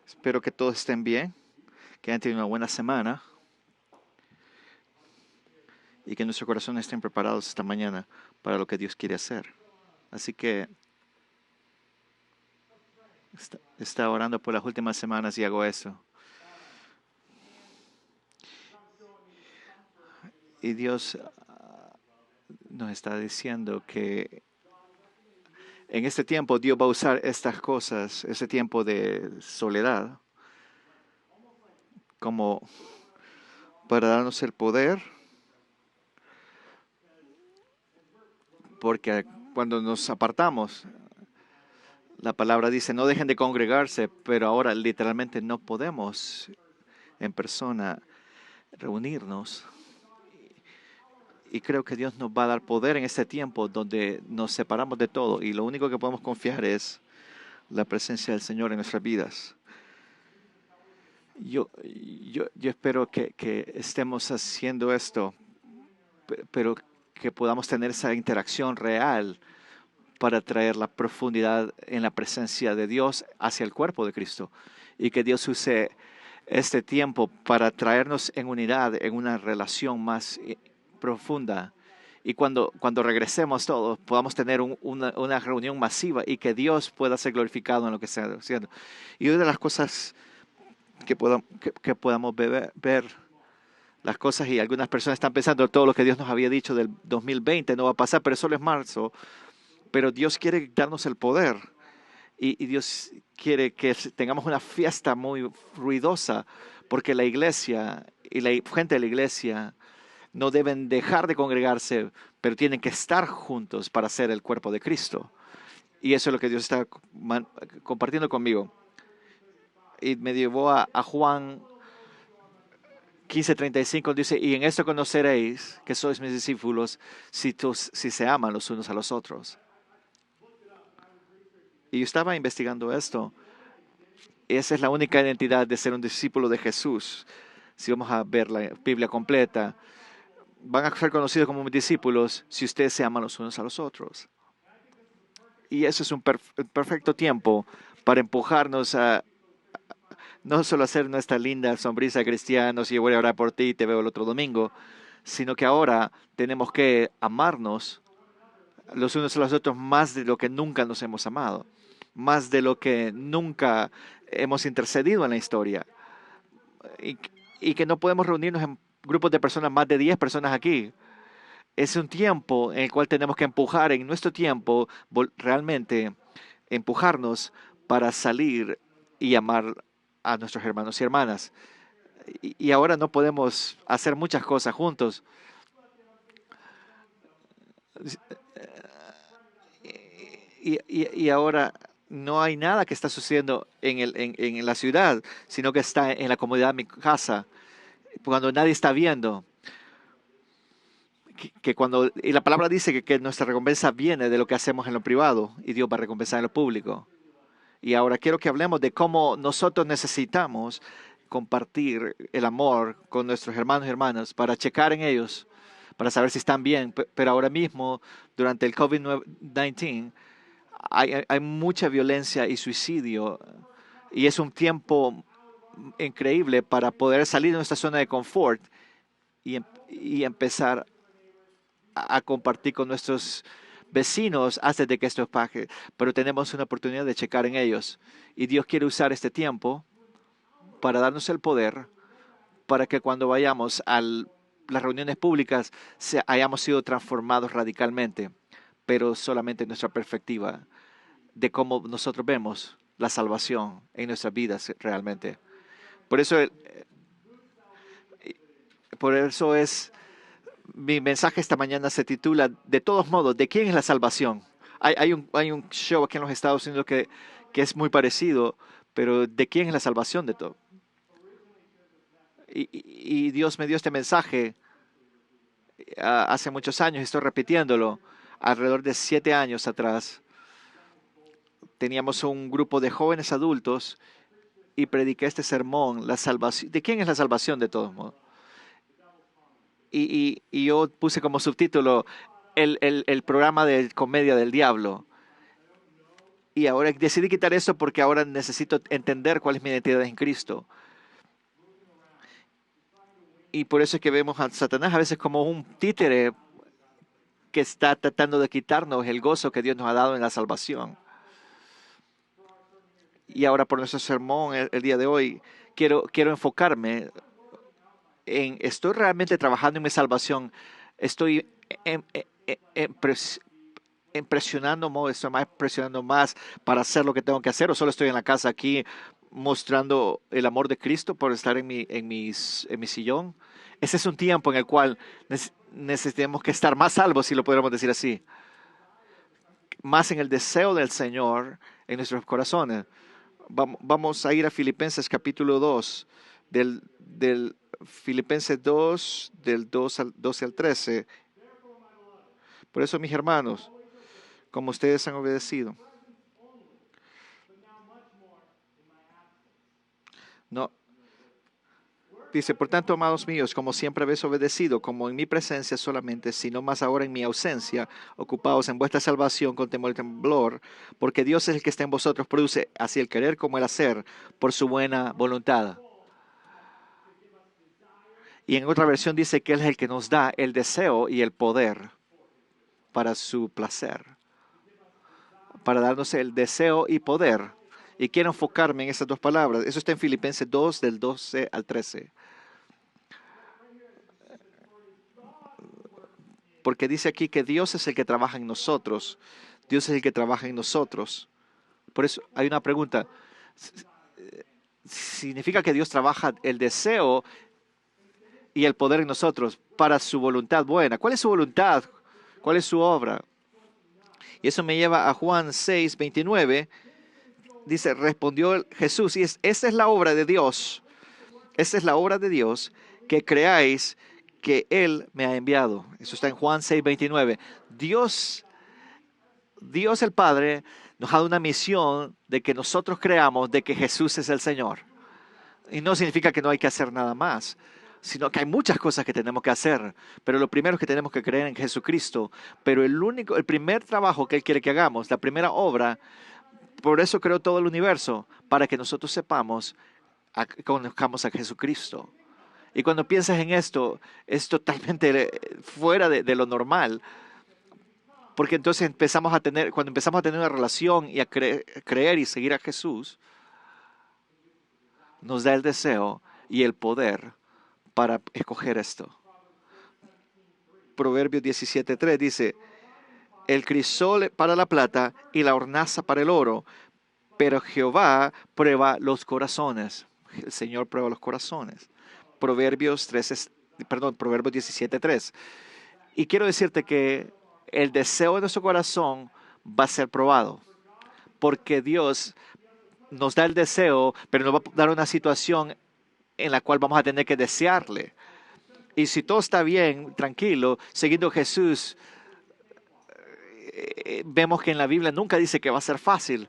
Espero que todos estén bien, que hayan tenido una buena semana y que nuestros corazones estén preparados esta mañana para lo que Dios quiere hacer. Así que está orando por las últimas semanas y hago eso. Y Dios nos está diciendo que en este tiempo Dios va a usar estas cosas, este tiempo de soledad, como para darnos el poder, porque cuando nos apartamos, la palabra dice, no dejen de congregarse, pero ahora literalmente no podemos en persona reunirnos. Y creo que Dios nos va a dar poder en este tiempo donde nos separamos de todo y lo único que podemos confiar es la presencia del Señor en nuestras vidas. Yo espero que estemos haciendo esto, pero que podamos tener esa interacción real para traer la profundidad en la presencia de Dios hacia el cuerpo de Cristo. Y que Dios use este tiempo para traernos en unidad, en una relación más profunda. Y cuando regresemos todos, podamos tener una reunión masiva y que Dios pueda ser glorificado en lo que está haciendo. Y una de las cosas que podamos ver las cosas, y algunas personas están pensando todo lo que Dios nos había dicho del 2020 no va a pasar, pero solo es marzo. Pero Dios quiere darnos el poder y Dios quiere que tengamos una fiesta muy ruidosa porque la iglesia y la gente de la iglesia no deben dejar de congregarse, pero tienen que estar juntos para ser el cuerpo de Cristo. Y eso es lo que Dios está compartiendo conmigo. Y me llevó a Juan 15:35, dice, y en esto conoceréis que sois mis discípulos si se aman los unos a los otros. Y yo estaba investigando esto. Esa es la única identidad de ser un discípulo de Jesús. Si vamos a ver la Biblia completa, van a ser conocidos como mis discípulos si ustedes se aman los unos a los otros. Y eso es un perfecto tiempo para empujarnos a no solo hacer nuestra linda sonrisa cristianos y yo voy a orar por ti y te veo el otro domingo, sino que ahora tenemos que amarnos los unos a los otros más de lo que nunca nos hemos amado, más de lo que nunca hemos intercedido en la historia. Y, y que no podemos reunirnos en grupos de personas, más de 10 personas aquí. Es un tiempo en el cual tenemos que empujar en nuestro tiempo, realmente empujarnos para salir y amar a nuestros hermanos y hermanas. Y ahora no podemos hacer muchas cosas juntos. Y ahora no hay nada que está sucediendo en la ciudad, sino que está en la comodidad de mi casa, cuando nadie está viendo. Y la palabra dice que nuestra recompensa viene de lo que hacemos en lo privado y Dios va a recompensar en lo público. Y ahora quiero que hablemos de cómo nosotros necesitamos compartir el amor con nuestros hermanos y hermanas para checar en ellos, para saber si están bien. Pero ahora mismo, durante el COVID-19, hay mucha violencia y suicidio y es un tiempo increíble para poder salir de nuestra zona de confort y empezar a compartir con nuestros vecinos antes de que esto pase, pero tenemos una oportunidad de checar en ellos. Y Dios quiere usar este tiempo para darnos el poder para que cuando vayamos a las reuniones públicas hayamos sido transformados radicalmente, pero solamente en nuestra perspectiva de cómo nosotros vemos la salvación en nuestras vidas realmente. Por eso, por eso es mi mensaje esta mañana se titula, de todos modos, ¿de quién es la salvación? Hay un show aquí en los Estados Unidos que es muy parecido, pero ¿de quién es la salvación de todo? Y Dios me dio este mensaje hace muchos años, y estoy repitiéndolo, alrededor de 7 años atrás. Teníamos un grupo de jóvenes adultos y prediqué este sermón, la salvación. ¿De quién es la salvación de todos modos? Y yo puse como subtítulo el programa de comedia del diablo. Y ahora decidí quitar eso porque ahora necesito entender cuál es mi identidad en Cristo. Y por eso es que vemos a Satanás a veces como un títere que está tratando de quitarnos el gozo que Dios nos ha dado en la salvación. Y ahora por nuestro sermón el día de hoy, quiero enfocarme en, ¿estoy realmente trabajando en mi salvación? ¿Estoy em- em- em- pres- estoy más presionando más para hacer lo que tengo que hacer? ¿O solo estoy en la casa aquí mostrando el amor de Cristo por estar en mi sillón? Ese es un tiempo en el cual necesitamos que estar más salvos, si lo podríamos decir así, más en el deseo del Señor en nuestros corazones. Vamos a ir a Filipenses capítulo 2, del Filipenses 2, del 12 al 13. Por eso, mis hermanos, como ustedes han obedecido, no. Dice, por tanto, amados míos, como siempre habéis obedecido, como en mi presencia solamente, sino más ahora en mi ausencia, ocupaos en vuestra salvación con temor y temblor, porque Dios es el que está en vosotros, produce así el querer como el hacer, por su buena voluntad. Y en otra versión dice que Él es el que nos da el deseo y el poder para su placer, para darnos el deseo y poder. Y quiero enfocarme en esas dos palabras. Eso está en Filipenses 2, del 12 al 13. Porque dice aquí que Dios es el que trabaja en nosotros. Dios es el que trabaja en nosotros. Por eso hay una pregunta. ¿Significa que Dios trabaja el deseo y el poder en nosotros para su voluntad buena? ¿Cuál es su voluntad? ¿Cuál es su obra? Y eso me lleva a Juan 6, 29. Dice, respondió Jesús, y esa es la obra de Dios. Esa es la obra de Dios, que creáis que Él me ha enviado. Eso está en Juan 6, 29. Dios el Padre nos ha dado una misión de que nosotros creamos de que Jesús es el Señor. Y no significa que no hay que hacer nada más, sino que hay muchas cosas que tenemos que hacer. Pero lo primero es que tenemos que creer en Jesucristo. Pero el primer trabajo que Él quiere que hagamos, la primera obra, por eso creó todo el universo, para que nosotros sepamos, conozcamos a Jesucristo. Y cuando piensas en esto, es totalmente fuera de lo normal. Porque entonces cuando empezamos a tener una relación y a creer y seguir a Jesús, nos da el deseo y el poder para escoger esto. Proverbios 17:3 dice, el crisol para la plata y la hornaza para el oro, pero Jehová prueba los corazones. El Señor prueba los corazones. Proverbios 17:3. Y quiero decirte que el deseo de nuestro corazón va a ser probado, porque Dios nos da el deseo, pero nos va a dar una situación en la cual vamos a tener que desearle. Y si todo está bien, tranquilo, siguiendo a Jesús, vemos que en la Biblia nunca dice que va a ser fácil.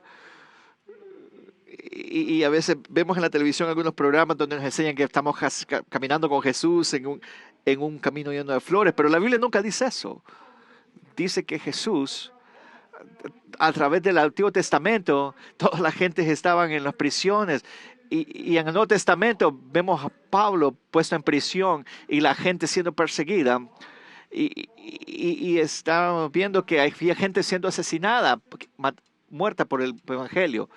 Y a veces vemos en la televisión algunos programas donde nos enseñan que estamos caminando con Jesús en un camino lleno de flores, pero la Biblia nunca dice eso. Dice que Jesús, a través del Antiguo Testamento, toda la gente estaban en las prisiones. Y en el Nuevo Testamento vemos a Pablo puesto en prisión y la gente siendo perseguida. Y estábamos viendo que había gente siendo asesinada, muerta por el Evangelio.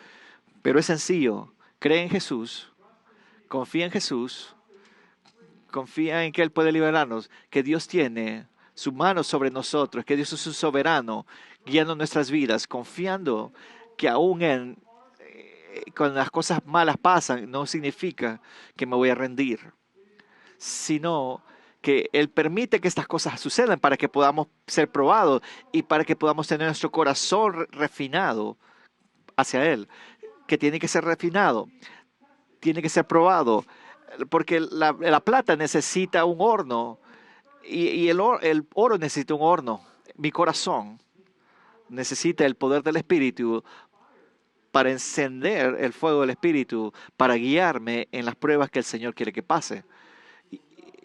Pero es sencillo. Cree en Jesús, confía en Jesús, confía en que Él puede liberarnos, que Dios tiene su mano sobre nosotros, que Dios es un soberano guiando nuestras vidas, confiando que aún cuando las cosas malas pasan, no significa que me voy a rendir, sino que Él permite que estas cosas sucedan para que podamos ser probados y para que podamos tener nuestro corazón refinado hacia Él, que tiene que ser refinado, tiene que ser probado, porque la plata necesita un horno y el oro necesita un horno. Mi corazón necesita el poder del Espíritu para encender el fuego del Espíritu, para guiarme en las pruebas que el Señor quiere que pase. Y,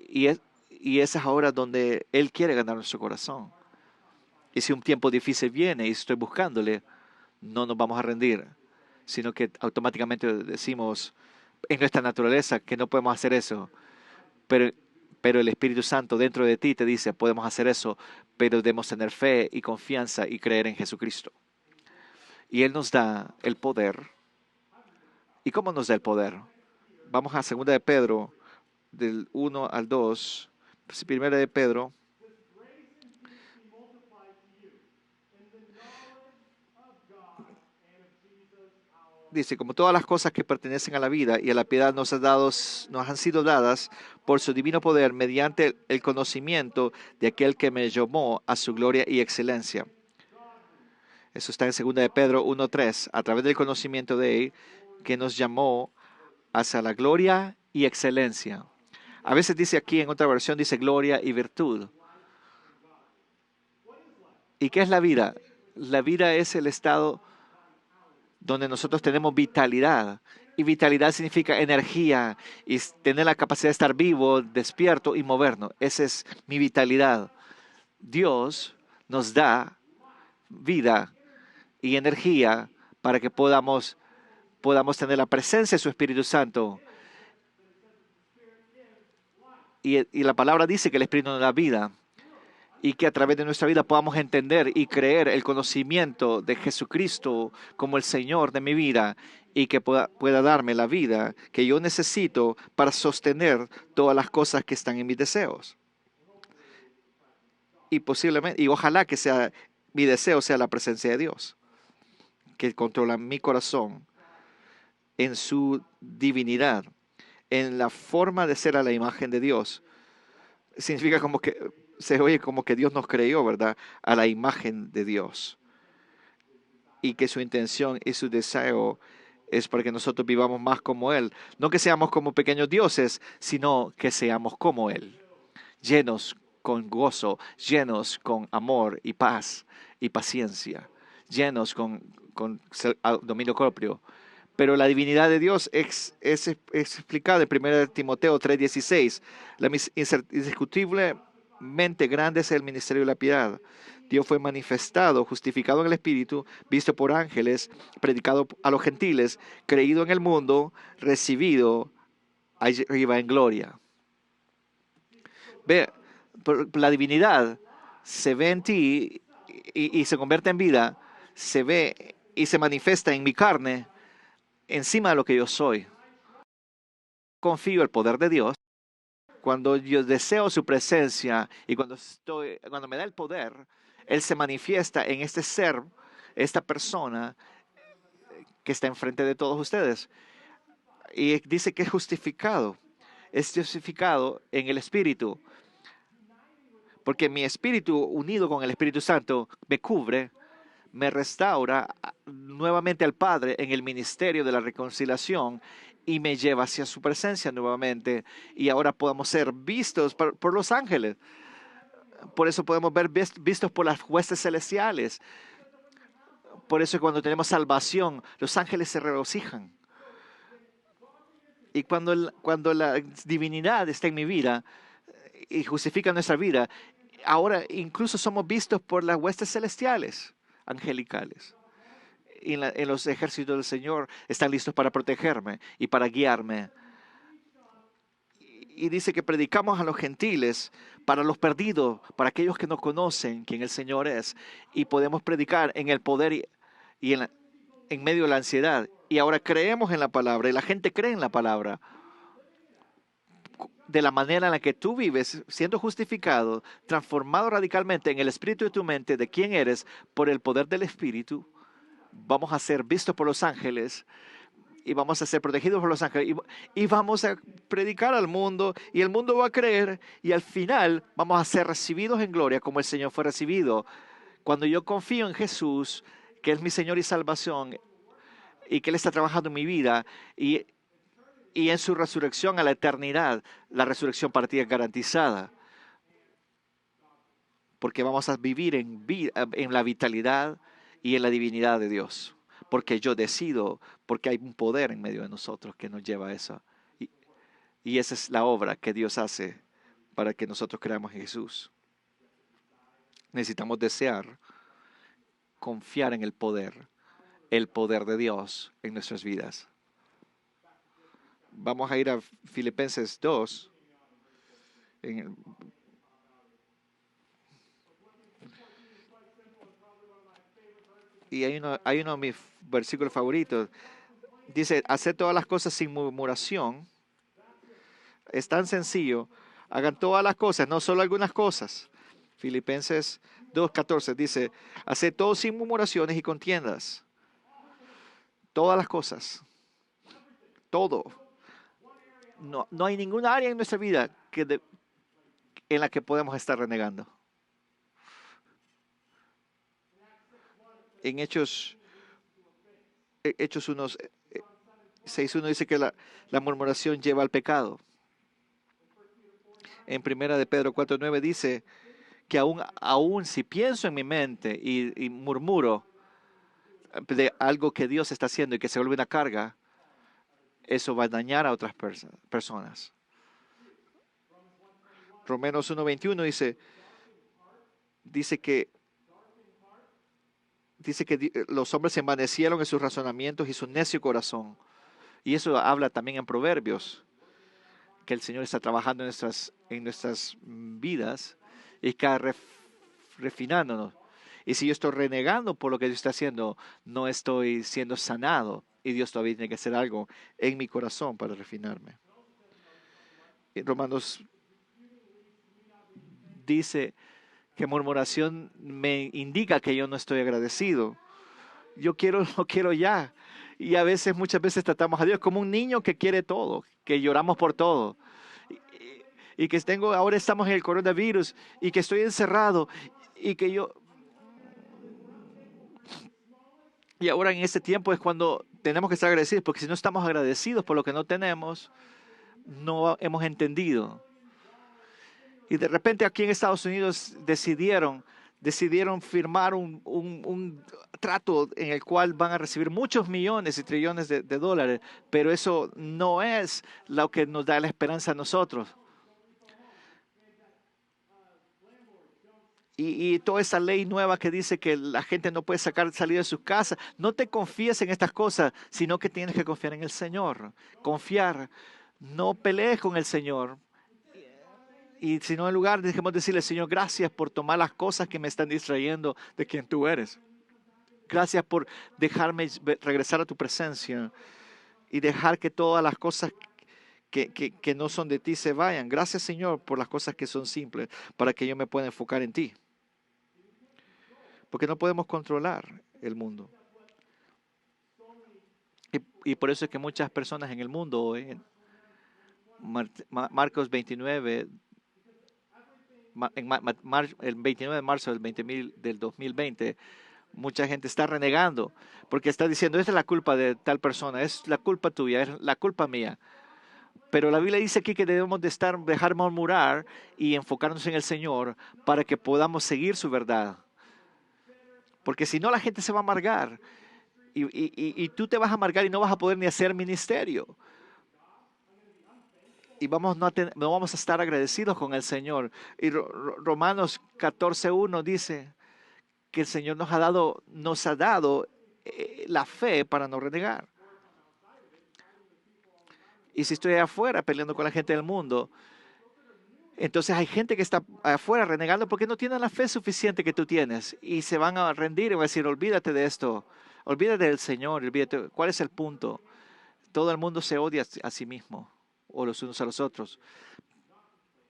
y, es, y esa es ahora donde Él quiere ganar nuestro corazón. Y si un tiempo difícil viene y estoy buscándole, no nos vamos a rendir, sino que automáticamente decimos en nuestra naturaleza que no podemos hacer eso. Pero, pero el Espíritu Santo dentro de ti te dice, podemos hacer eso, pero debemos tener fe y confianza y creer en Jesucristo. Y Él nos da el poder. ¿Y cómo nos da el poder? Vamos a 2 de Pedro, del 1 al 2. Primera de Pedro. Dice, como todas las cosas que pertenecen a la vida y a la piedad nos han sido dadas por su divino poder mediante el conocimiento de aquel que me llamó a su gloria y excelencia. Eso está en 2 de Pedro 1:3, a través del conocimiento de Él que nos llamó hacia la gloria y excelencia. A veces dice aquí, en otra versión, dice gloria y virtud. ¿Y qué es la vida? La vida es el estado donde nosotros tenemos vitalidad. Y vitalidad significa energía y tener la capacidad de estar vivo, despierto y movernos. Esa es mi vitalidad. Dios nos da vida y energía para que podamos tener la presencia de su Espíritu Santo. Y la palabra dice que el Espíritu nos da vida y que a través de nuestra vida podamos entender y creer el conocimiento de Jesucristo como el Señor de mi vida y que pueda darme la vida que yo necesito para sostener todas las cosas que están en mis deseos. Y posiblemente, y ojalá que mi deseo sea la presencia de Dios, que controla mi corazón en su divinidad, en la forma de ser a la imagen de Dios. Significa como que se oye como que Dios nos creó, ¿verdad? A la imagen de Dios. Y que su intención y su deseo es para que nosotros vivamos más como Él. No que seamos como pequeños dioses, sino que seamos como Él. Llenos con gozo, llenos con amor y paz y paciencia. Llenos con dominio propio. Pero la divinidad de Dios es explicada en 1 Timoteo 3:16. La indiscutiblemente grande es el ministerio de la piedad. Dios fue manifestado, justificado en el Espíritu, visto por ángeles, predicado a los gentiles, creído en el mundo, recibido arriba en gloria. Ve, la divinidad se ve en ti y se convierte en vida, se ve y se manifiesta en mi carne encima de lo que yo soy. Confío en el poder de Dios. Cuando yo deseo su presencia y cuando me da el poder, Él se manifiesta en este ser, esta persona que está enfrente de todos ustedes. Y dice que es justificado. Es justificado en el Espíritu. Porque mi espíritu unido con el Espíritu Santo me cubre, me restaura nuevamente al Padre en el ministerio de la reconciliación y me lleva hacia su presencia nuevamente. Y ahora podemos ser vistos por los ángeles. Por eso podemos ver vistos por las huestes celestiales. Por eso cuando tenemos salvación, los ángeles se regocijan. Y cuando la divinidad está en mi vida y justifica nuestra vida, ahora incluso somos vistos por las huestes celestiales, angelicales. Y en los ejércitos del Señor están listos para protegerme y para guiarme. Y dice que predicamos a los gentiles, para los perdidos, para aquellos que no conocen quién el Señor es. Y podemos predicar en el poder y en medio de la ansiedad. Y ahora creemos en la palabra y la gente cree en la palabra. De la manera en la que tú vives, siendo justificado, transformado radicalmente en el espíritu de tu mente, de quién eres, por el poder del Espíritu, vamos a ser vistos por los ángeles y vamos a ser protegidos por los ángeles y vamos a predicar al mundo y el mundo va a creer y al final vamos a ser recibidos en gloria como el Señor fue recibido. Cuando yo confío en Jesús, que es mi Señor y salvación y que Él está trabajando en mi vida y en su resurrección a la eternidad, la resurrección para ti es garantizada. Porque vamos a vivir en la vitalidad y en la divinidad de Dios. Porque yo decido, porque hay un poder en medio de nosotros que nos lleva a eso. Y esa es la obra que Dios hace para que nosotros creamos en Jesús. Necesitamos desear, confiar en el poder el poder de Dios en nuestras vidas. Vamos a ir a Filipenses 2. Y hay uno de mis versículos favoritos. Dice, hacer todas las cosas sin murmuración. Es tan sencillo. Hagan todas las cosas, no solo algunas cosas. Filipenses 2:14 dice, hacer todo sin murmuraciones y contiendas. Todas las cosas. Todo. No hay ninguna área en nuestra vida en la que podemos estar renegando. En Hechos 6:1 dice que la murmuración lleva al pecado. En 1 de Pedro 4:9 dice que aún si pienso en mi mente y murmuro de algo que Dios está haciendo y que se vuelve una carga, eso va a dañar a otras personas. Romanos 1:21 dice que los hombres se envanecieron en sus razonamientos y su necio corazón. Y eso habla también en Proverbios, que el Señor está trabajando en nuestras vidas y está refinándonos. Y si yo estoy renegando por lo que Dios está haciendo, no estoy siendo sanado. Y Dios todavía tiene que hacer algo en mi corazón para refinarme. En Romanos dice que murmuración me indica que yo no estoy agradecido. Yo lo quiero ya. Y muchas veces tratamos a Dios como un niño que quiere todo, que lloramos por todo. Y que ahora estamos en el coronavirus y que estoy encerrado y que Y ahora en este tiempo es cuando tenemos que estar agradecidos, porque si no estamos agradecidos por lo que no tenemos, no hemos entendido. Y de repente aquí en Estados Unidos decidieron firmar un trato en el cual van a recibir muchos millones y trillones de dólares, pero eso no es lo que nos da la esperanza a nosotros. Y toda esa ley nueva que dice que la gente no puede salir de sus casas, no te confíes en estas cosas, sino que tienes que confiar en el Señor. Confiar, no pelees con el Señor. Y si no, en lugar, dejemos decirle, Señor, gracias por tomar las cosas que me están distrayendo de quien tú eres. Gracias por dejarme regresar a tu presencia y dejar que todas las cosas que no son de ti se vayan. Gracias, Señor, por las cosas que son simples, para que yo me pueda enfocar en ti. Porque no podemos controlar el mundo. Y por eso es que muchas personas en el mundo hoy, Marcos 29, el 29 de marzo del 2020, mucha gente está renegando porque está diciendo, esta es la culpa de tal persona, es la culpa tuya, es la culpa mía. Pero la Biblia dice aquí que debemos dejar murmurar y enfocarnos en el Señor para que podamos seguir su verdad. Porque si no, la gente se va a amargar. Y tú te vas a amargar y no vas a poder ni hacer ministerio. Y no vamos a estar agradecidos con el Señor. Y Romanos 14:1 dice que el Señor nos ha dado la fe para no renegar. Y si estoy afuera peleando con la gente del mundo, entonces hay gente que está afuera renegando porque no tienen la fe suficiente que tú tienes. Y se van a rendir y van a decir, olvídate de esto. Olvídate del Señor. Olvídate. ¿Cuál es el punto? Todo el mundo se odia a sí mismo o los unos a los otros.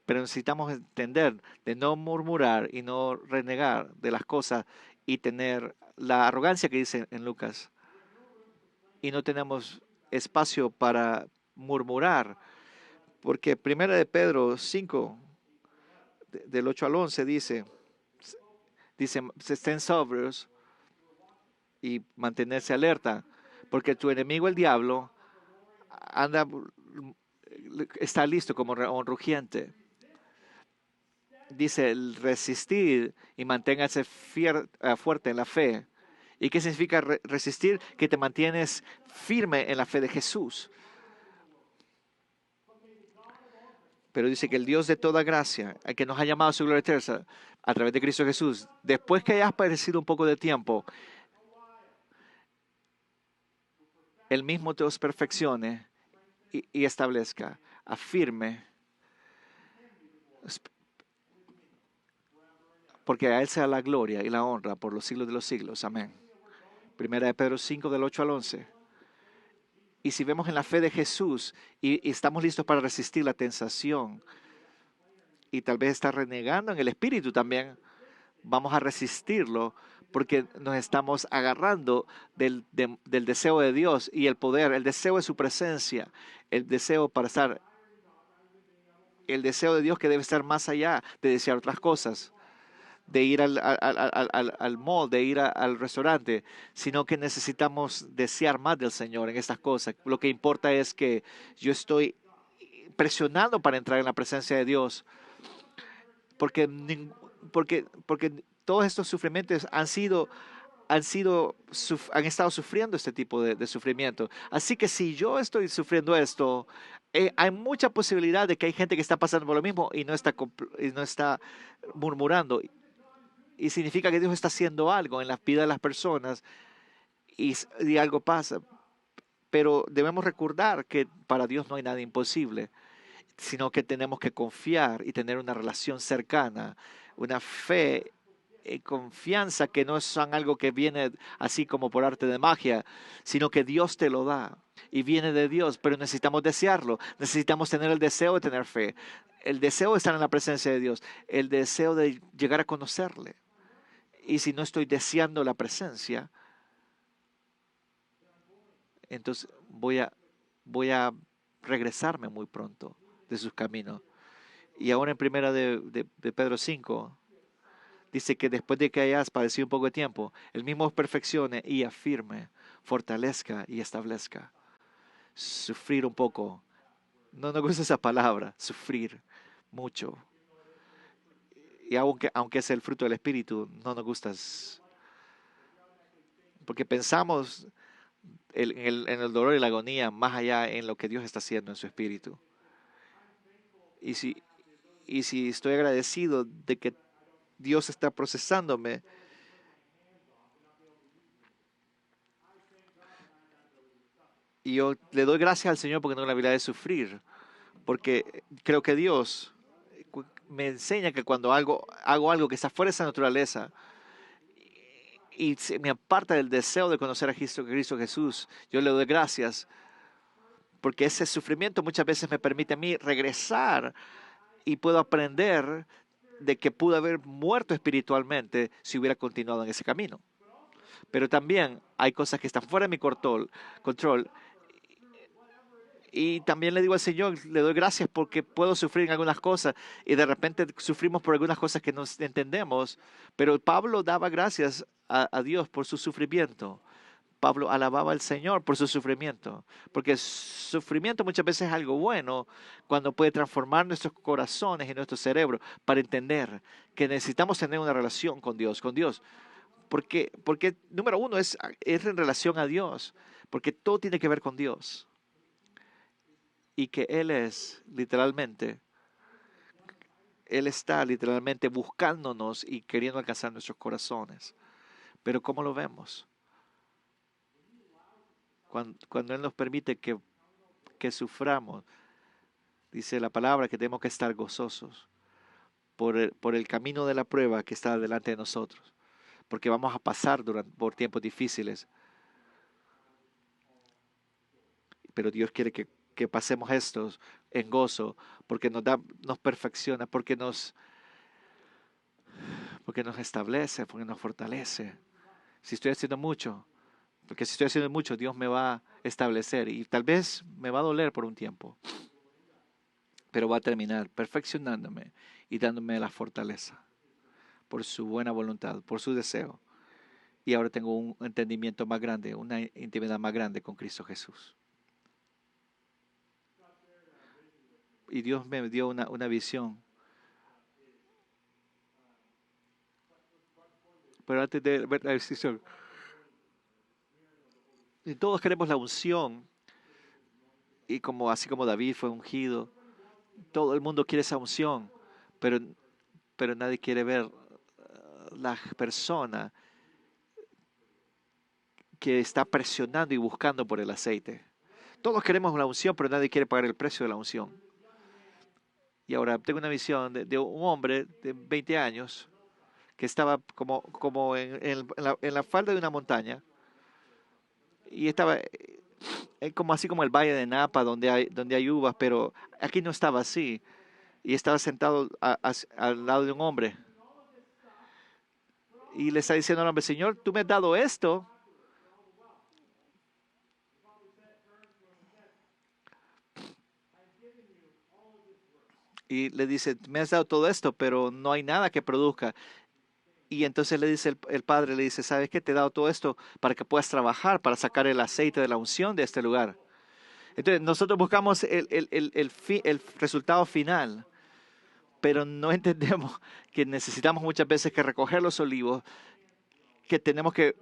Pero necesitamos entender de no murmurar y no renegar de las cosas y tener la arrogancia que dice en Lucas. Y no tenemos espacio para murmurar, porque 1 de Pedro 5, del 8 al 11 dice, estén sobrios y mantenerse alerta, porque tu enemigo el diablo está listo como un rugiente. Dice, el resistir y manténgase fuerte en la fe. ¿Y qué significa resistir? Que te mantienes firme en la fe de Jesús. Pero dice que el Dios de toda gracia, el que nos ha llamado a su gloria eterna a través de Cristo Jesús, después que hayas padecido un poco de tiempo, Él mismo te os perfeccione y establezca, afirme, porque a Él sea la gloria y la honra por los siglos de los siglos. Amén. Primera de Pedro 5, del 8 al 11. Y si vemos en la fe de Jesús y estamos listos para resistir la tentación y tal vez estar renegando en el espíritu también, vamos a resistirlo porque nos estamos agarrando del deseo de Dios y el poder, el deseo de su presencia, el deseo para estar, el deseo de Dios que debe estar más allá de desear otras cosas, de ir al mall, de ir al restaurante, sino que necesitamos desear más del Señor en estas cosas. Lo que importa es que yo estoy presionando para entrar en la presencia de Dios, porque, porque todos estos sufrimientos han estado sufriendo este tipo de sufrimiento. Así que si yo estoy sufriendo esto, hay mucha posibilidad de que hay gente que está pasando por lo mismo y no está murmurando. Y significa que Dios está haciendo algo en la vida de las personas y algo pasa. Pero debemos recordar que para Dios no hay nada imposible, sino que tenemos que confiar y tener una relación cercana, una fe y confianza que no son algo que viene así como por arte de magia, sino que Dios te lo da y viene de Dios, pero necesitamos desearlo, necesitamos tener el deseo de tener fe, el deseo de estar en la presencia de Dios, el deseo de llegar a conocerle. Y si no estoy deseando la presencia, entonces voy a regresarme muy pronto de sus caminos. Y ahora en primera de Pedro 5, dice que después de que hayas padecido un poco de tiempo, el mismo os perfeccione y afirme, fortalezca y establezca. Sufrir un poco. No nos gusta esa palabra, sufrir mucho. Y aunque es el fruto del Espíritu, no nos gusta. Porque pensamos en el dolor y la agonía más allá en lo que Dios está haciendo en su Espíritu. Y si, y si estoy agradecido de que Dios está procesándome, y yo le doy gracias al Señor porque tengo la habilidad de sufrir, porque creo que Dios me enseña que cuando hago algo que está fuera de esa naturaleza y me aparta del deseo de conocer a Cristo Jesús, yo le doy gracias porque ese sufrimiento muchas veces me permite a mí regresar y puedo aprender de que pude haber muerto espiritualmente si hubiera continuado en ese camino. Pero también hay cosas que están fuera de mi control. Y también le digo al Señor, le doy gracias porque puedo sufrir en algunas cosas y de repente sufrimos por algunas cosas que no entendemos. Pero Pablo daba gracias a Dios por su sufrimiento. Pablo alababa al Señor por su sufrimiento, porque el sufrimiento muchas veces es algo bueno cuando puede transformar nuestros corazones y nuestro cerebro para entender que necesitamos tener una relación con Dios. Porque número uno es en relación a Dios, porque todo tiene que ver con Dios y que Él está literalmente buscándonos y queriendo alcanzar nuestros corazones. Pero ¿cómo lo vemos? Cuando Él nos permite que suframos, dice la palabra que tenemos que estar gozosos por el camino de la prueba que está delante de nosotros, porque vamos a pasar por tiempos difíciles, pero Dios quiere que pasemos estos en gozo, porque nos perfecciona, porque nos establece, porque nos fortalece. Si estoy haciendo mucho, porque si estoy haciendo mucho, Dios me va a establecer y tal vez me va a doler por un tiempo, pero va a terminar perfeccionándome y dándome la fortaleza por su buena voluntad, por su deseo. Y ahora tengo un entendimiento más grande, una intimidad más grande con Cristo Jesús. Y Dios me dio una visión. Pero antes de ver la visión, y todos queremos la unción, y así como David fue ungido, todo el mundo quiere esa unción, pero, pero nadie quiere ver la persona que está presionando y buscando por el aceite. Todos queremos la unción, pero nadie quiere pagar el precio de la unción. Y ahora tengo una visión de un hombre de 20 años que estaba como en la falda de una montaña y estaba como así como el valle de Napa donde hay uvas, pero aquí no estaba así. Y estaba sentado al lado de un hombre y le está diciendo al hombre, Señor, tú me has dado esto. Y le dice, me has dado todo esto, pero no hay nada que produzca. Y entonces le dice el padre, le dice, ¿sabes qué? Te he dado todo esto para que puedas trabajar, para sacar el aceite de la unción de este lugar. Entonces nosotros buscamos el resultado final, pero no entendemos que necesitamos muchas veces que recoger los olivos, que tenemos que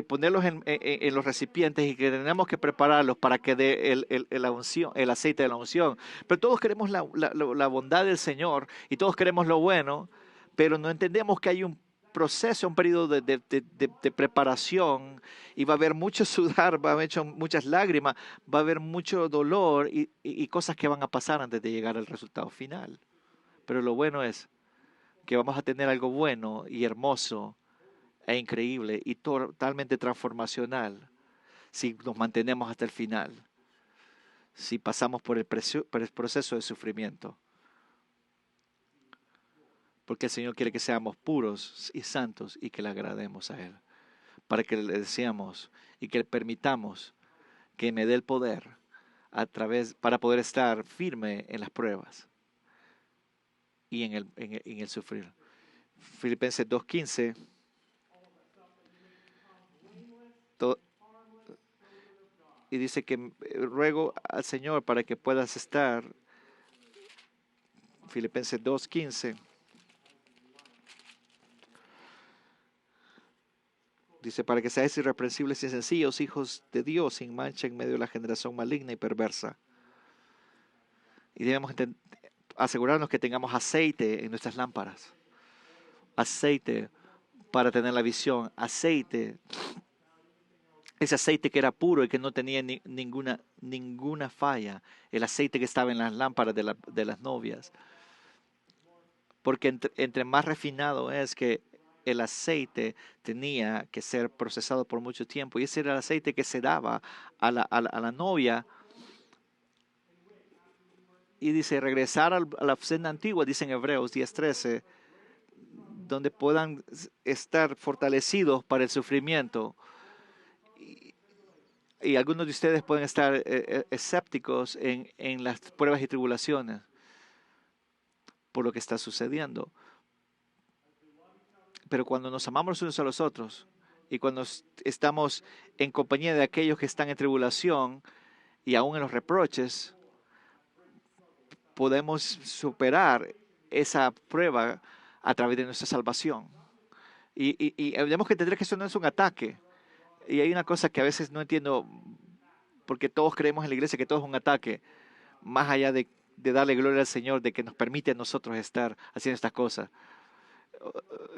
ponerlos en los recipientes y que tenemos que prepararlos para que dé la unción, el aceite de la unción. Pero todos queremos la bondad del Señor y todos queremos lo bueno, pero no entendemos que hay un proceso, un periodo de preparación y va a haber mucho sudar, va a haber muchas lágrimas, va a haber mucho dolor y cosas que van a pasar antes de llegar al resultado final. Pero lo bueno es que vamos a tener algo bueno y hermoso e increíble y totalmente transformacional si nos mantenemos hasta el final, si pasamos por el proceso de sufrimiento. Porque el Señor quiere que seamos puros y santos y que le agrademos a Él. Para que le deseamos y que le permitamos que me dé el poder para poder estar firme en las pruebas y en el sufrir. Filipenses 2:15. Y dice que ruego al Señor para que puedas estar, Filipenses 2:15, dice, para que seáis irreprensibles y sencillos, hijos de Dios, sin mancha en medio de la generación maligna y perversa. Y debemos asegurarnos que tengamos aceite en nuestras lámparas. Aceite para tener la visión. Aceite. Ese aceite que era puro y que no tenía ninguna falla. El aceite que estaba en las lámparas de las novias. Porque entre más refinado es que el aceite tenía que ser procesado por mucho tiempo. Y ese era el aceite que se daba a la novia. Y dice, regresar a la senda antigua, dice en Hebreos 10:13, donde puedan estar fortalecidos para el sufrimiento. Y algunos de ustedes pueden estar escépticos en las pruebas y tribulaciones por lo que está sucediendo. Pero cuando nos amamos los unos a los otros y cuando estamos en compañía de aquellos que están en tribulación y aún en los reproches, podemos superar esa prueba a través de nuestra salvación. Y tenemos que entender que eso no es un ataque. Y hay una cosa que a veces no entiendo, porque todos creemos en la iglesia que todo es un ataque, más allá de darle gloria al Señor, de que nos permite a nosotros estar haciendo estas cosas.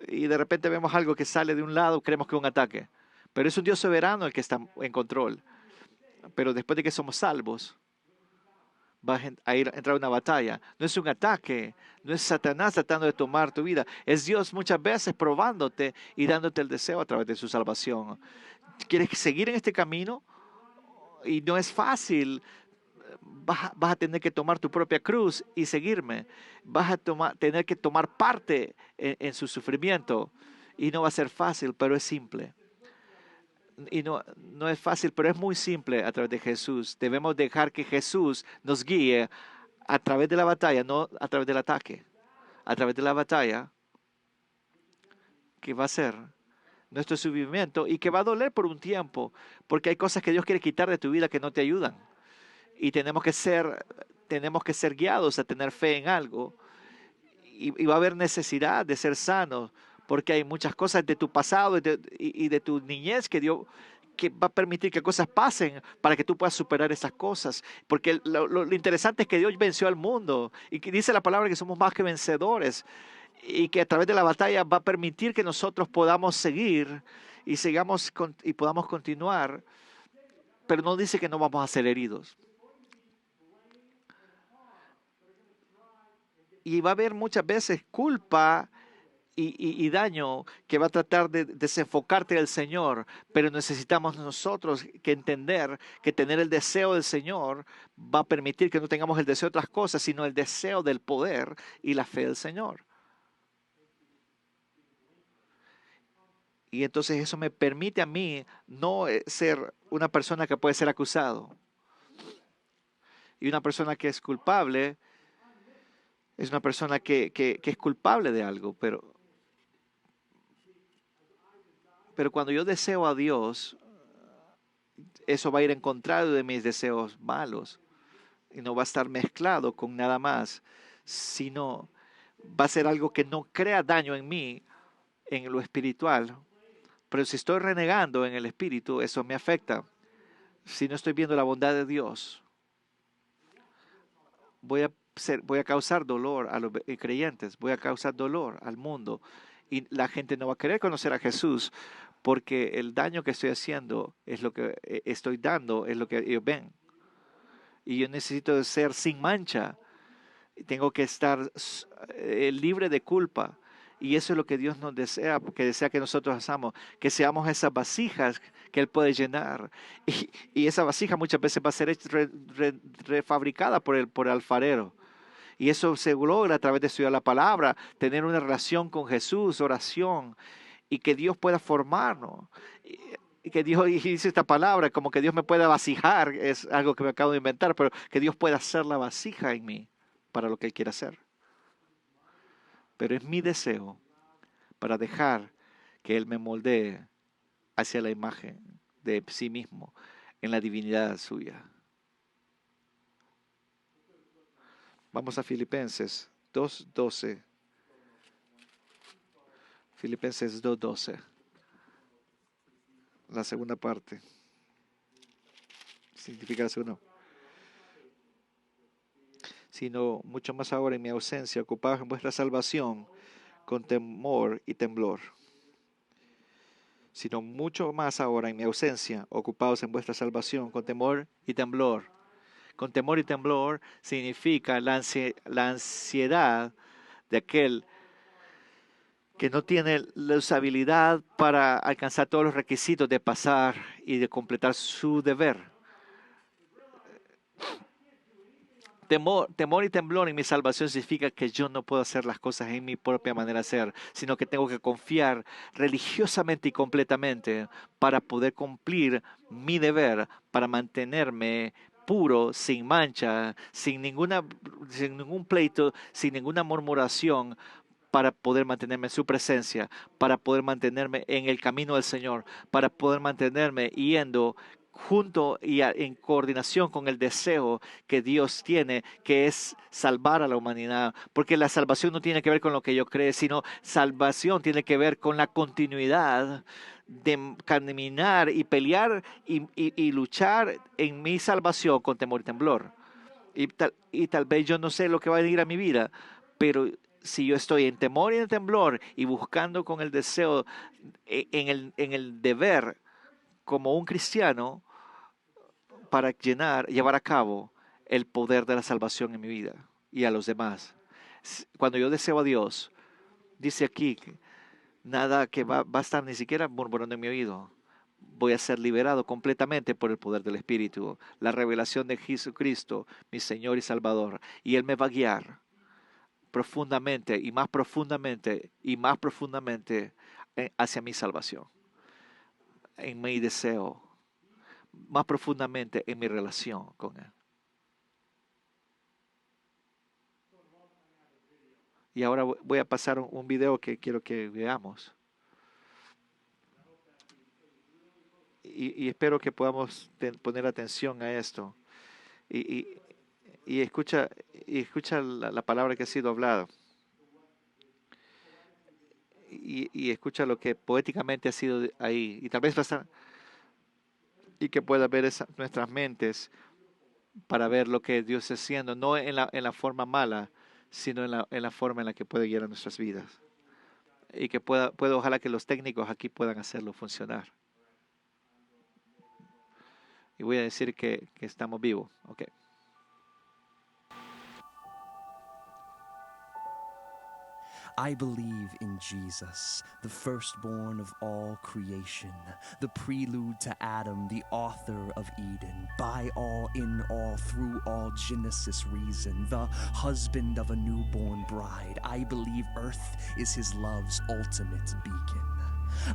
Y de repente vemos algo que sale de un lado, creemos que es un ataque. Pero es un Dios soberano el que está en control. Pero después de que somos salvos, va a entrar una batalla. No es un ataque, no es Satanás tratando de tomar tu vida. Es Dios muchas veces probándote y dándote el deseo a través de su salvación. ¿Quieres seguir en este camino? Y no es fácil. Vas a tener que tomar tu propia cruz y seguirme. Vas a tener que tomar parte en su sufrimiento. Y no va a ser fácil, pero es simple. Y no es fácil, pero es muy simple a través de Jesús. Debemos dejar que Jesús nos guíe a través de la batalla, no a través del ataque. A través de la batalla, que va a ser nuestro sufrimiento y que va a doler por un tiempo, porque hay cosas que Dios quiere quitar de tu vida que no te ayudan. Y tenemos que ser guiados a tener fe en algo. Y va a haber necesidad de ser sanos, porque hay muchas cosas de tu pasado y de tu niñez que Dios que va a permitir que cosas pasen para que tú puedas superar esas cosas. Porque lo interesante es que Dios venció al mundo y que dice la palabra que somos más que vencedores. y que a través de la batalla va a permitir que nosotros podamos seguir y y podamos continuar, pero no dice que no vamos a ser heridos. Y va a haber muchas veces culpa y daño que va a tratar de desenfocarte del Señor, pero necesitamos nosotros que entender que tener el deseo del Señor va a permitir que no tengamos el deseo de otras cosas, sino el deseo del poder y la fe del Señor. Y entonces eso me permite a mí no ser una persona que puede ser acusado. Y una persona que es culpable es una persona que es culpable de algo, pero cuando yo deseo a Dios, eso va a ir en contrario de mis deseos malos y no va a estar mezclado con nada más, sino va a ser algo que no crea daño en mí, en lo espiritual. Pero si estoy renegando en el espíritu, eso me afecta. Si no estoy viendo la bondad de Dios, voy a causar dolor a los creyentes, voy a causar dolor al mundo. Y la gente no va a querer conocer a Jesús porque el daño que estoy haciendo es lo que estoy dando, es lo que ellos ven. Y yo necesito ser sin mancha. Tengo que estar libre de culpa. Y eso es lo que Dios nos desea, porque desea que nosotros hagamos, que seamos esas vasijas que Él puede llenar. Y esa vasija muchas veces va a ser refabricada por el alfarero. Y eso se logra a través de estudiar la palabra, tener una relación con Jesús, oración, y que Dios pueda formarnos. Y que Dios, y dice esta palabra, como que Dios me pueda vasijar, es algo que me acabo de inventar, pero que Dios pueda hacer la vasija en mí para lo que Él quiera hacer. Pero es mi deseo para dejar que Él me moldee hacia la imagen de sí mismo en la divinidad suya. Vamos a Filipenses 2:12. Filipenses 2:12. La segunda parte. Significa la segunda. Sino mucho más ahora en mi ausencia, ocupados en vuestra salvación con temor y temblor. Sino mucho más ahora en mi ausencia, ocupados en vuestra salvación con temor y temblor. Con temor y temblor significa la ansiedad de aquel que no tiene la usabilidad para alcanzar todos los requisitos de pasar y de completar su deber. Temor y temblor en mi salvación significa que yo no puedo hacer las cosas en mi propia manera de ser, sino que tengo que confiar religiosamente y completamente para poder cumplir mi deber, para mantenerme puro, sin mancha, sin ningún pleito, sin ninguna murmuración, para poder mantenerme en su presencia, para poder mantenerme en el camino del Señor, para poder mantenerme yendo junto y en coordinación con el deseo que Dios tiene, que es salvar a la humanidad. Porque la salvación no tiene que ver con lo que yo creo, sino salvación tiene que ver con la continuidad de caminar y pelear y luchar en mi salvación con temor y temblor. Y tal vez yo no sé lo que va a venir a mi vida, pero si yo estoy en temor y en temblor y buscando con el deseo en el deber como un cristiano para llevar a cabo el poder de la salvación en mi vida y a los demás. Cuando yo deseo a Dios, dice aquí que nada que va a estar ni siquiera murmurando en mi oído. Voy a ser liberado completamente por el poder del Espíritu, la revelación de Jesucristo, mi Señor y Salvador. Y Él me va a guiar profundamente y más profundamente hacia mi salvación, en mi deseo, más profundamente en mi relación con Él. Y ahora voy a pasar un video que quiero que veamos. Y espero que podamos poner atención a esto. Y, y- y escucha la palabra que ha sido hablada. Y escucha lo que poéticamente ha sido ahí. Y tal vez y que pueda ver nuestras mentes para ver lo que Dios está haciendo, no en la forma mala, sino en la forma en la que puede guiar a nuestras vidas. Y que ojalá que los técnicos aquí puedan hacerlo funcionar. Y voy a decir que estamos vivos. Ok. I believe in Jesus, the firstborn of all creation, the prelude to Adam, the author of Eden, by all, in all, through all, Genesis reason, the husband of a newborn bride. I believe earth is his love's ultimate beacon.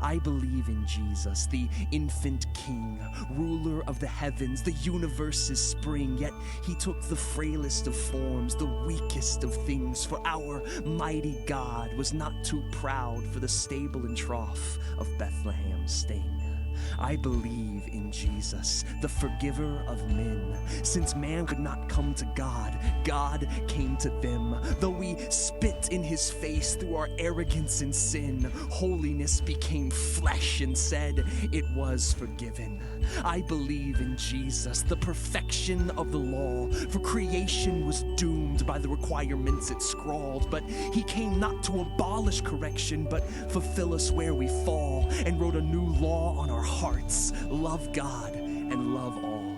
I believe in Jesus, the infant king, ruler of the heavens, the universe's spring, yet he took the frailest of forms, the weakest of things, for our mighty God was not too proud for the stable and trough of Bethlehem's sting. I believe in Jesus, the forgiver of men. Since man could not come to God, God came to them. Though we spit in his face through our arrogance and sin, holiness became flesh and said it was forgiven. I believe in Jesus, the perfection of the law. For creation was doomed by the requirements it scrawled, but he came not to abolish correction, but fulfill us where we fall, and wrote a new law on our hearts. Love God and love all.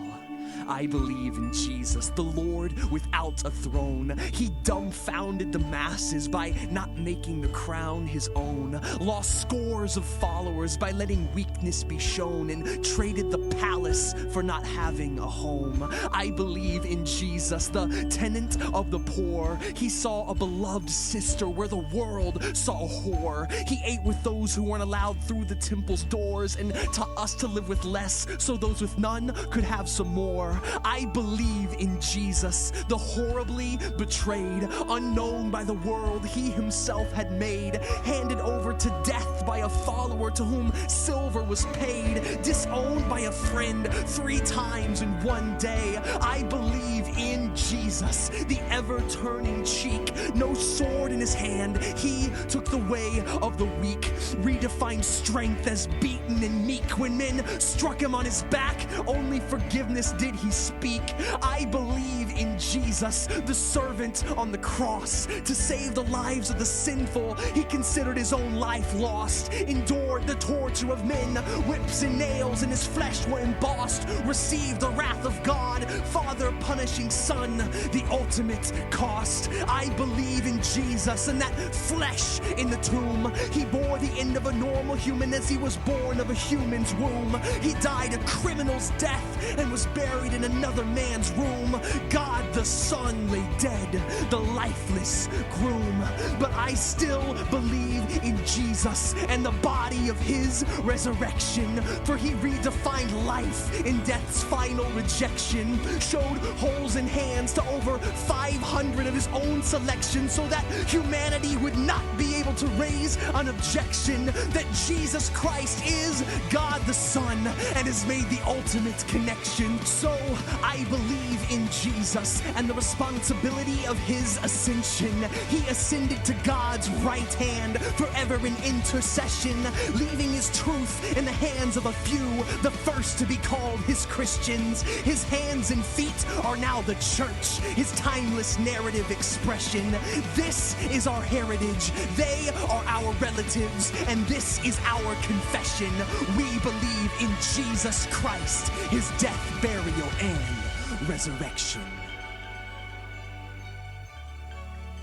I believe in Jesus, the Lord without a throne. He dumbfounded the masses by not making the crown his own, lost scores of followers by letting weakness be shown, and traded the palace for not having a home. I believe in Jesus, the tenant of the poor. He saw a beloved sister where the world saw a whore. He ate with those who weren't allowed through the temple's doors, and taught us to live with less so those with none could have some more. I believe in Jesus, the horribly betrayed, unknown by the world he himself had made, handed over to death by a follower to whom silver was paid, disowned by a friend 3 times in one day. I believe in Jesus, the ever-turning cheek, no sword in his hand. He took the way of the weak, redefined strength as beaten and meek. When men struck him on his back, only forgiveness did he speak. I believe in Jesus, the servant on the cross. To save the lives of the sinful, he considered his own life lost, endured the torture of men, whips and nails in his flesh were embossed, received the wrath of God, Father punishing Son, the ultimate cost. I believe in Jesus and that flesh in the tomb. He bore the end of a normal human as he was born of a human's womb. He died a criminal's death and was buried in another man's room. God the Son lay dead, the lifeless groom. But I still believe in Jesus and the body of his resurrection, for he redefined life in death's final rejection, showed holes in hands to over 500 of his own selection, so that humanity would not be able to raise an objection that Jesus Christ is God the Son and has made the ultimate connection. So I believe in Jesus and the responsibility of his ascension. He ascended to God's right hand, forever in intercession, leaving his truth in the hands of a few, the first to be called his Christians. His hands and feet are now the church, his timeless narrative expression. This is our heritage, they are our relatives, and this is our confession. We believe in Jesus Christ, his death, burial, and resurrection.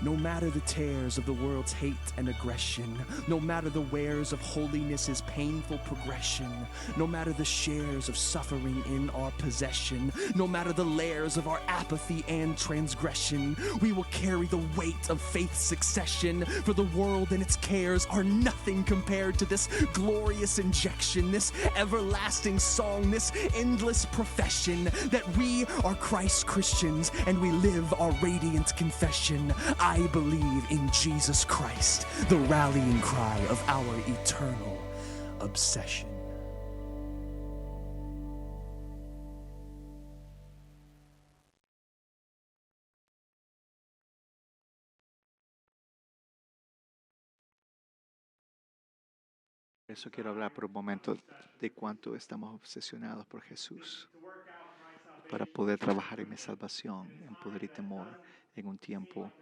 No matter the tears of the world's hate and aggression, no matter the wares of holiness's painful progression, no matter the shares of suffering in our possession, no matter the layers of our apathy and transgression, we will carry the weight of faith's succession, for the world and its cares are nothing compared to this glorious injection, this everlasting song, this endless profession that we are Christ's Christians and we live our radiant confession. I believe in Jesus Christ, the rallying cry of our eternal obsession. Por eso quiero hablar por un momento de cuánto estamos obsesionados por Jesús, para poder trabajar en mi salvación, en poder y temor, en un tiempo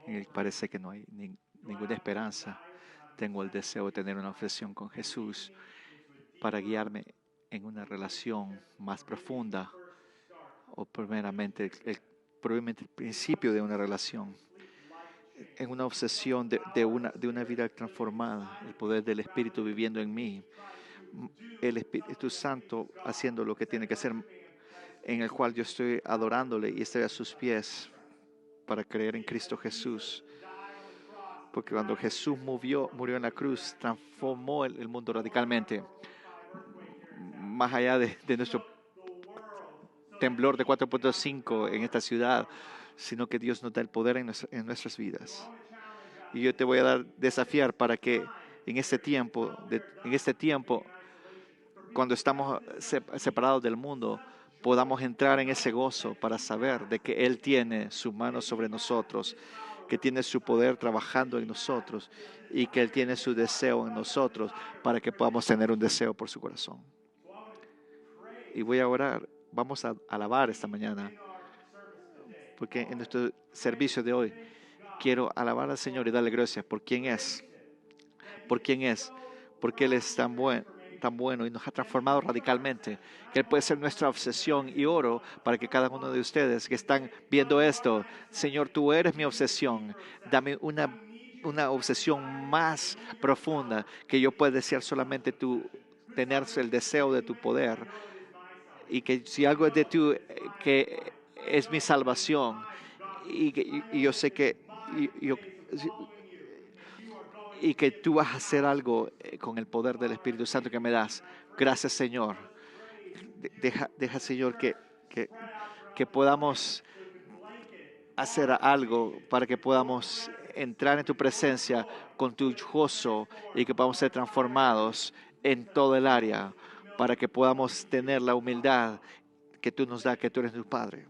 en el que parece que no hay ninguna esperanza, tengo el deseo de tener una obsesión con Jesús para guiarme en una relación más profunda, o probablemente el principio de una relación, en una obsesión de una vida transformada, el poder del Espíritu viviendo en mí, el Espíritu Santo haciendo lo que tiene que hacer, en el cual yo estoy adorándole y estoy a sus pies para creer en Cristo Jesús. Porque cuando Jesús murió en la cruz, transformó el mundo radicalmente, más allá de nuestro temblor de 4.5 en esta ciudad, sino que Dios nos da el poder en nuestras vidas. Y yo te voy a desafiar para que en este tiempo, cuando estamos separados del mundo, podamos entrar en ese gozo para saber de que Él tiene su mano sobre nosotros, que tiene su poder trabajando en nosotros y que Él tiene su deseo en nosotros para que podamos tener un deseo por su corazón. Y voy a orar, vamos a alabar esta mañana, porque en nuestro servicio de hoy quiero alabar al Señor y darle gracias por quién es, porque Él es tan bueno y nos ha transformado radicalmente, que Él puede ser nuestra obsesión. Y oro para que cada uno de ustedes que están viendo esto, Señor, tú eres mi obsesión, dame una obsesión más profunda, que yo pueda desear solamente tener el deseo de tu poder, y que si algo es de tú, que es mi salvación, y yo sé que y que tú vas a hacer algo con el poder del Espíritu Santo que me das. Gracias, Señor. Deja Señor, que podamos hacer algo para que podamos entrar en tu presencia con tu gozo y que podamos ser transformados en todo el área, para que podamos tener la humildad que tú nos das, que tú eres tu Padre.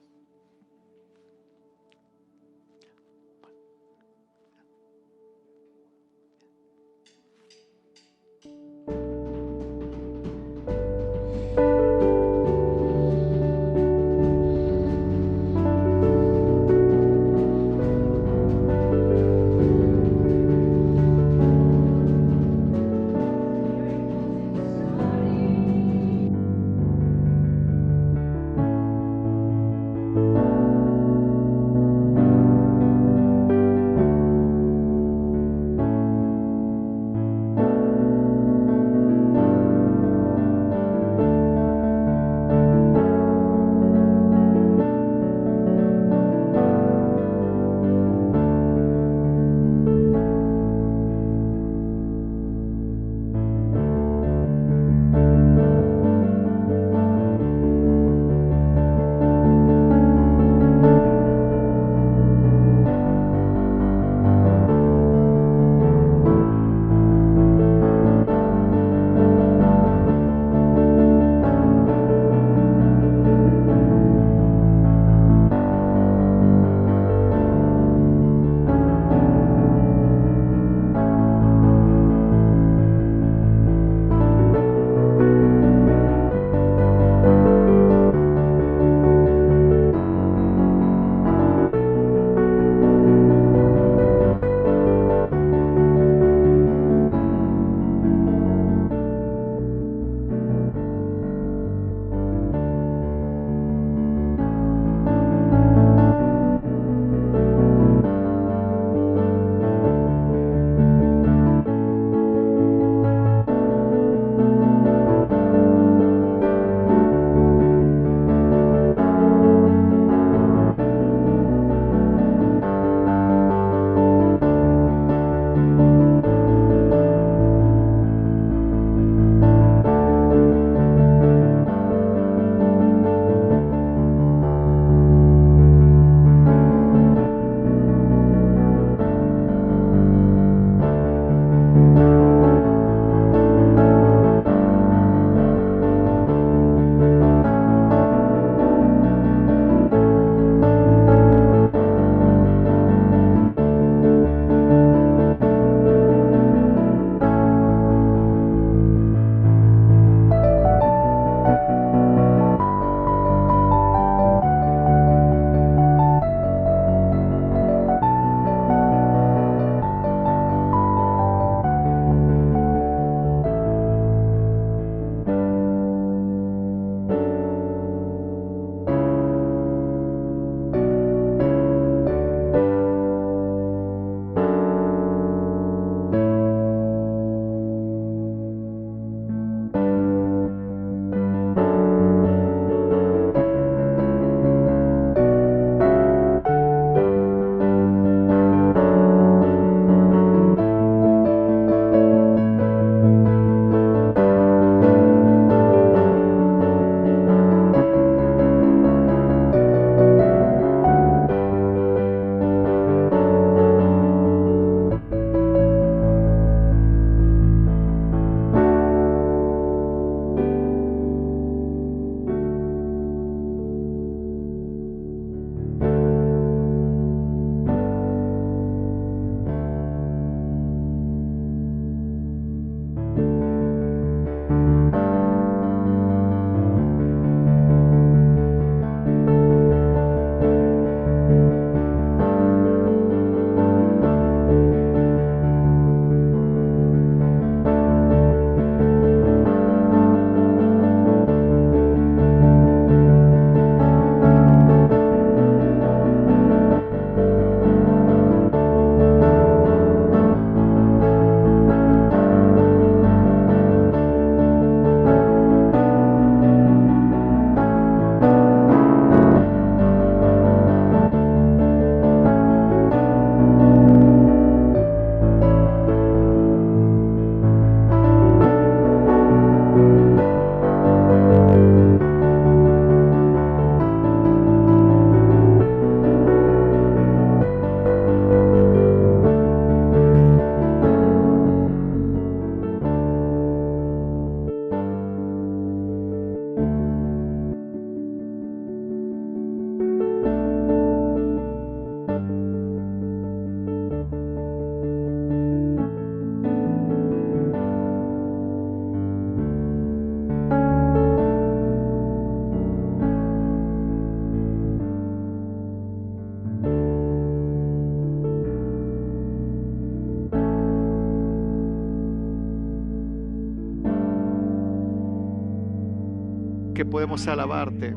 que podemos alabarte,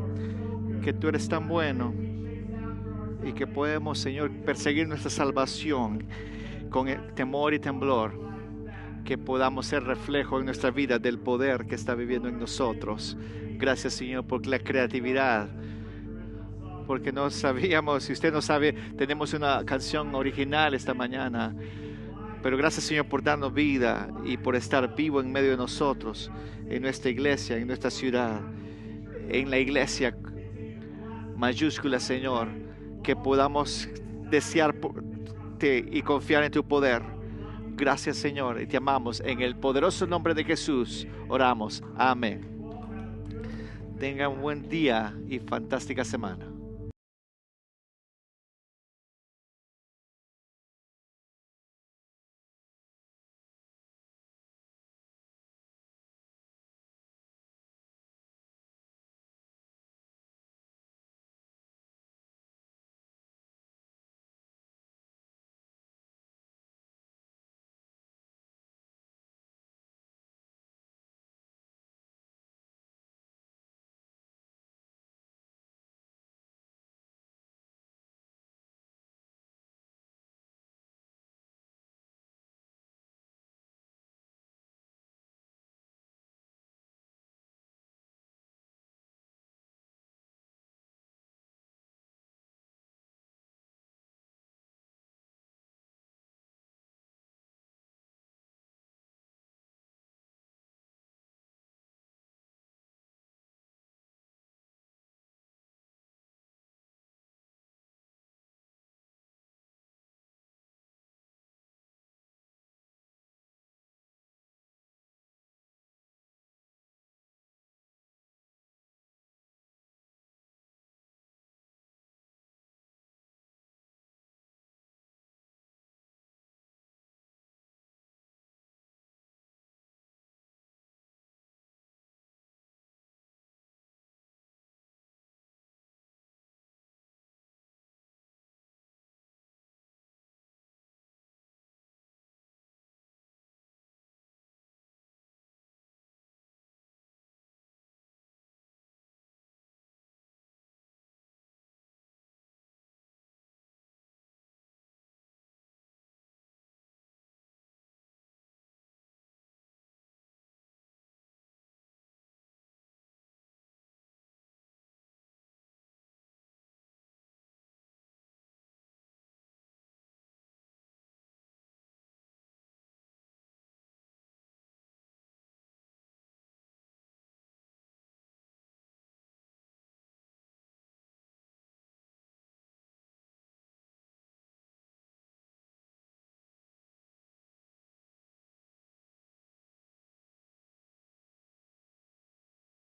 que tú eres tan bueno y que podemos, Señor, perseguir nuestra salvación con temor y temblor, que podamos ser reflejo en nuestra vida del poder que está viviendo en nosotros. Gracias, Señor, por la creatividad, porque no sabíamos, si usted no sabe, tenemos una canción original esta mañana, pero gracias, Señor, por darnos vida y por estar vivo en medio de nosotros, en nuestra iglesia, en nuestra ciudad, en la iglesia mayúscula, Señor, que podamos desearte y confiar en tu poder. Gracias, Señor, y te amamos. En el poderoso nombre de Jesús oramos. Amén. Tengan un buen día y fantástica semana.